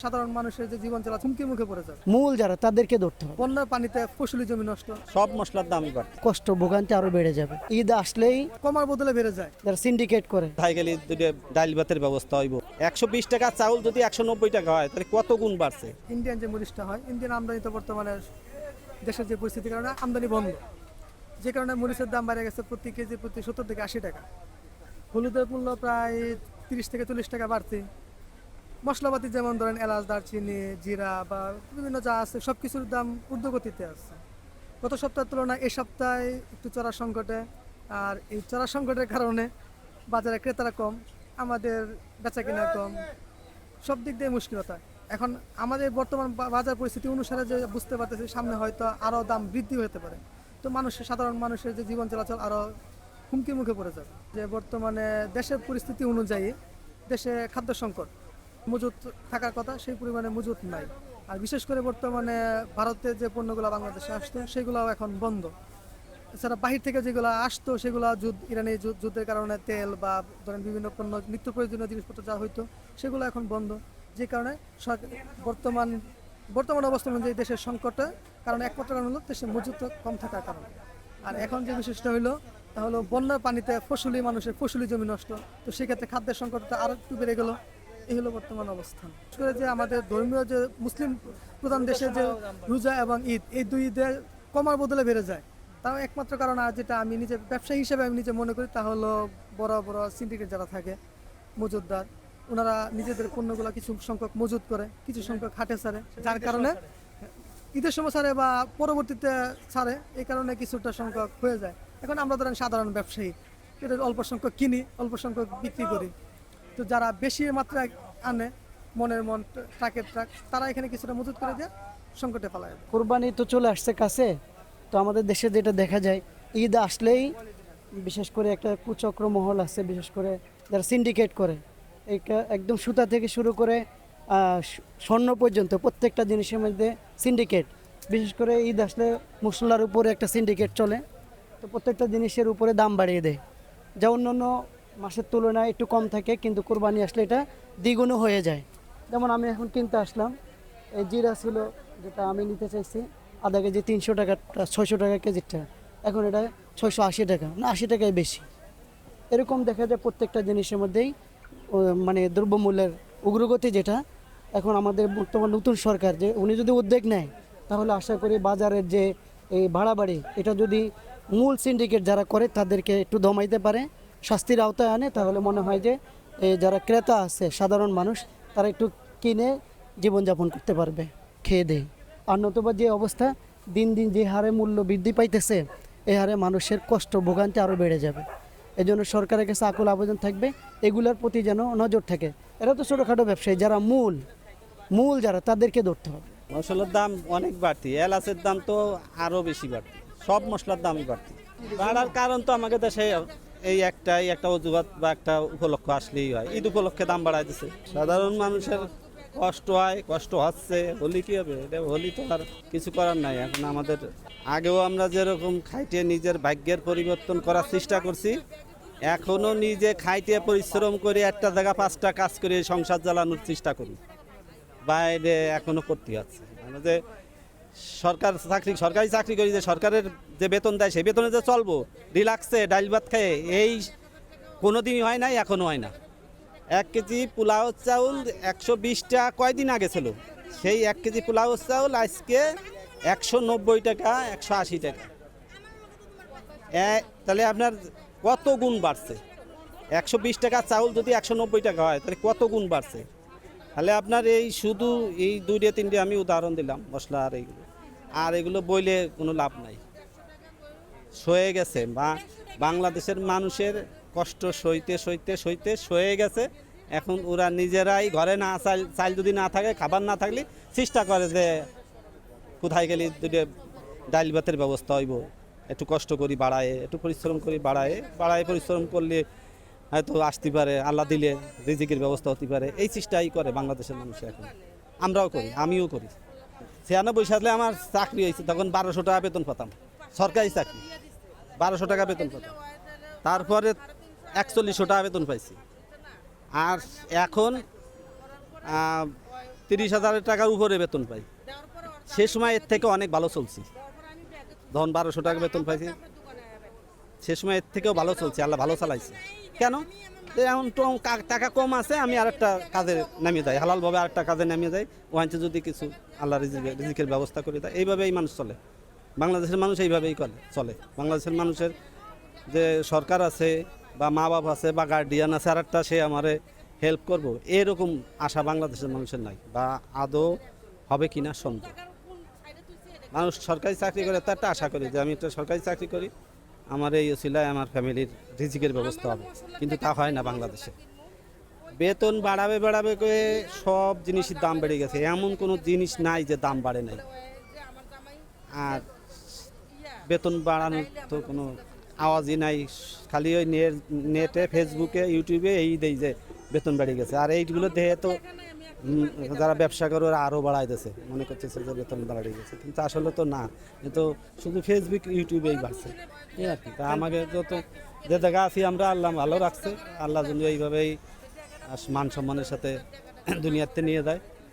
সাধারণ মানুষের যে জীবন চলা হুমকির মুখে পড়ে যায়। মূল যারা তাদেরকে ধরতে হবে। বন্যার পানিতে ফসলি জমি নষ্ট, সব মশলার দামই বাড়ছে। কষ্ট ভোগান্তি আরো বেড়ে যাবে। ঈদ আসলেই কমার বদলে বেড়ে যায়। যারা সিন্ডিকেট করে কোথায় গেলে দুটো ডাইল ভাতের ব্যবস্থা হইব। 120 টাকা চাউল যদি 190 টাকা হয় তাহলে কত গুণ বাড়ছে। ইন্ডিয়ান যে মরিচটা হয়, ইন্ডিয়ান আমদানি তো বর্তমানে দেশের যে পরিস্থিতির কারণে আমদানি বন্ধ, যে কারণে মরিচের দাম বেড়ে গেছে প্রতি কেজি প্রতি 70 থেকে 80 টাকা। হলুদের মূল্য প্রায় 30 থেকে 40 টাকা বাড়তি। মশলাপাতি যেমন ধরেন এলাচ, দারচিনি, জিরা বা বিভিন্ন যা আছে সব কিছুর দাম ঊর্ধ্বগতিতে আছে। গত সপ্তাহের তুলনায় এই সপ্তাহে একটু চড়া সংকটে, আর এই চড়া সংকটের কারণে বাজারে ক্রেতারা কম, আমাদের বেচা কিনা কম, সব দিক দিয়ে মুশকিলতা। এখন আমাদের বর্তমান বাজার পরিস্থিতি অনুসারে যে বুঝতে পারতেছি সামনে হয়তো আরও দাম বৃদ্ধি হতে পারে, তো সাধারণ মানুষের যে জীবন চলাচল আরও হুমকির মুখে পড়ে যাবে। যে বর্তমানে দেশের পরিস্থিতি অনুযায়ী দেশে খাদ্য সংকট, মজুত থাকার কথা সেই পরিমাণে মজুত নাই। আর বিশেষ করে বর্তমানে ভারতের যে পণ্যগুলো বাংলাদেশে আসতো সেগুলোও এখন বন্ধ। এছাড়া বাহির থেকে যেগুলো আসতো সেগুলো ইরানি যুদ্ধের কারণে তেল বা ধরেন বিভিন্ন পণ্য নিত্য প্রয়োজনীয় জিনিসপত্র যা হইতো সেগুলো এখন বন্ধ। যে কারণে বর্তমান অবস্থা অনুযায়ী দেশের সংকটে কারণ একমাত্র কারণ হলো দেশে মজুত কম থাকার কারণে। আর এখন যে বিশেষটা হইলো তা হলো বন্যার পানিতে মানুষের ফসলি জমি নষ্ট, তো সেক্ষেত্রে খাদ্যের সংকটটা আরও একটু বেড়ে গেল। এই হলো বর্তমান অবস্থান। বিশেষ করে যে আমাদের ধর্মীয় যে মুসলিম প্রধান দেশে যে রোজা এবং ঈদ, এই দুই ঈদে কমার বদলে বেড়ে যায়, তাও একমাত্র কারণ। আর যেটা আমি নিজে ব্যবসায়ী হিসেবে আমি নিজে মনে করি তা হলো বড় বড় সিন্ডিকেট যারা থাকে, মজুতদার, ওনারা নিজেদের পণ্যগুলো কিছু সংখ্যক মজুত করে, কিছু সংখ্যক হাটে ছাড়ে, যার কারণে ঈদের সময় ছাড়ে বা পরবর্তীতে ছাড়ে, এই কারণে কিছুটা সংখ্যক হয়ে যায়। এখন আমরা ধরেন সাধারণ ব্যবসায়ী, এটা অল্প সংখ্যক কিনি, অল্প সংখ্যক বিক্রি করি, তো যারা বেশি মাত্রায় আনে মনের মন ট্রাকের ট্রাক, তারা এখানে কিছুটা মজুত করে দিয়ে সংকটে ফেলায়। কোরবানি তো চলে আসছে কাছে, তো আমাদের দেশে যেটা দেখা যায় ঈদ আসলেই বিশেষ করে একটা কুচক্র মহল আছে, বিশেষ করে যারা সিন্ডিকেট করে, একদম সুতা থেকে শুরু করে স্বর্ণ পর্যন্ত প্রত্যেকটা জিনিসের মধ্যে সিন্ডিকেট। বিশেষ করে ঈদ আসলে মশলার উপরে একটা সিন্ডিকেট চলে, তো প্রত্যেকটা জিনিসের উপরে দাম বাড়িয়ে দেয়, যা অন্যান্য মাসের তুলনায় একটু কম থাকে, কিন্তু কোরবানি আসলে এটা দ্বিগুণ হয়ে যায়। যেমন আমি এখন কিনতে আসলাম, এই জিরা ছিল যেটা আমি নিতে চাইছি আধা কেজি 300 টাকা, 600 টাকা কেজিটা, এখন এটা 680 টাকা, না 80 টাকায় বেশি। এরকম দেখা যায় প্রত্যেকটা জিনিসের মধ্যেই মানে দ্রব্যমূল্যের উগ্রগতি, যেটা এখন আমাদের বর্তমান নতুন সরকার যে উনি যদি উদ্যোগ নেয় তাহলে আশা করি বাজারের যে এই বাড়াবাড়ি, এটা যদি মূল সিন্ডিকেট যারা করে তাদেরকে একটু দমাইতে পারে, শাস্তির আওতায় আনে, তাহলে মনে হয় যে যারা ক্রেতা আছে সাধারণ মানুষ তারা একটু কিনে জীবনযাপন করতে পারবে খেয়ে দেয়। আর নতুবা যে অবস্থা দিন দিন যে হারে মূল্য বৃদ্ধি পাইতেছে, এই হারে মানুষের কষ্ট ভোগান্তি আরও বেড়ে যাবে। এই জন্য সরকারের কাছে আকুল আবেদন থাকবে এগুলোর প্রতি যেন নজর থাকে। এরা তো ছোটোখাটো ব্যবসায়ী, যারা মূল যারা তাদেরকে ধরতে হবে। মশলার দাম অনেক বাড়তি, এলাচের দাম তো আরো বেশি বাড়তি, সব মশলার দামই বাড়তি। বাড়ার কারণ তো আমাদের দেশে এই একটা অজুহাত বা একটা উপলক্ষ আসলেই হয়, ঈদ উপলক্ষে দাম বাড়াই দিচ্ছে। সাধারণ মানুষের কষ্ট হয়, কষ্ট হচ্ছে, হলি কি হবে, এটা হলি তো আর কিছু করার নাই। এখন আমাদের আগেও আমরা যেরকম খাইটে নিজের ভাগ্যের পরিবর্তন করার চেষ্টা করছি, এখনো নিজে খাইতে পরিশ্রম করে একটা জায়গা 5টা কাজ করে সংসার চালানোর চেষ্টা করি, বাইরে এখনো করতে হচ্ছে। যে সরকারি চাকরি করি, যে সরকারের যে বেতন দেয় সেই বেতনে যে চলবো রিল্যাক্সে ডাইল ভাত খেয়ে, এই কোনোদিনই হয় নাই, এখনো হয় না। 1 কেজি পোলাও চাউল 120 টাকা কয়দিন আগে ছিল, সেই 1 কেজি পোলাও চাউল আজকে 190 টাকা, 180 টাকা। তাহলে আপনার কত গুণ বাড়ছে। 120 টাকা চাউল যদি 190 টাকা হয় তাহলে কত গুণ বাড়ছে। তাহলে আপনার এই শুধু এই 2-3টে আমি উদাহরণ দিলাম মশলা, আর এগুলো বইলে কোনো লাভ নাই। সয়ে গেছে বাংলাদেশের মানুষের কষ্ট সইতে সইতে সইতে সয়ে গেছে। এখন ওরা নিজেরাই ঘরে না চাল যদি না থাকে, খাবার না থাকলে চেষ্টা করে যে কোথায় গেলে দুটো ডাইল ভাতের ব্যবস্থা হইব, একটু কষ্ট করি বাড়ায়, একটু পরিশ্রম করি বাড়ায় পরিশ্রম করলে হয়তো আসতে পারে, আল্লাহ দিলে রিজিকের ব্যবস্থা হতে পারে, এই চেষ্টাই করে বাংলাদেশের মানুষ। এখন আমরাও করি, আমিও করি। 96 সালে আমার চাকরি হয়েছে, তখন 1200 টাকা বেতন পেতাম, সরকারি চাকরি 1200 টাকা বেতন পেতাম। তারপরে 4100 টাকা বেতন পাইছি। আর এখন 30,000 টাকার উপরে বেতন পাই। সে সময় এর থেকে অনেক ভালো চলছি, ধন 1200 টাকা বেতন পাইছি, সে সময় এর থেকেও ভালো চলছে, আল্লাহ ভালো চালাইছে। কেন? যে এখন তো টাকা কম আছে, আমি আরেকটা কাজে নামিয়ে যাই, হালালভাবে আরেকটা কাজে নামিয়ে যাই, ওখানে যদি কিছু আল্লাহ রিজিকের ব্যবস্থা করে দেয়, এইভাবেই মানুষ চলে। বাংলাদেশের মানুষ এইভাবেই চলে। বাংলাদেশের মানুষের যে সরকার আছে বা মা বাপ আছে বা গার্ডিয়ান আছে, আর একটা সে আমারে হেল্প করব, এরকম আশা বাংলাদেশের মানুষের নাই, বা আদৌ হবে কিনা সন্দেহ। মানুষ সরকারি চাকরি করে তো একটা আশা করি যে আমি একটা সরকারি চাকরি করি, আমার এই ওসিলায় আমার ফ্যামিলির রিজিকের ব্যবস্থা হবে, কিন্তু তা হয় না বাংলাদেশে। বেতন বাড়াবে করে সব জিনিসের দাম বেড়ে গেছে, এমন কোনো জিনিস নাই যে দাম বাড়ে নাই। আর বেতন বাড়ানোর তো কোনো আওয়াজই নাই, খালি ওই নেটে ফেসবুকে ইউটিউবে এই দেই যে বেতন বেড়ে গেছে। আর এইগুলো দেখে তো যারা ব্যবসা করে ওরা আরও বাড়াই দিয়েছে, মনে করতেছে যে বেতন বাড়িয়ে গেছে, কিন্তু আসলে তো না, এ তো শুধু ফেসবুক ইউটিউবেই বাড়ছে, এই আর কি। তা আমাকে যত যে জায়গা আছি আমরা, আল্লাহ ভালো রাখছে, আল্লাহ যেন এইভাবেই মান সম্মানের সাথে দুনিয়াতে নিয়ে যায়।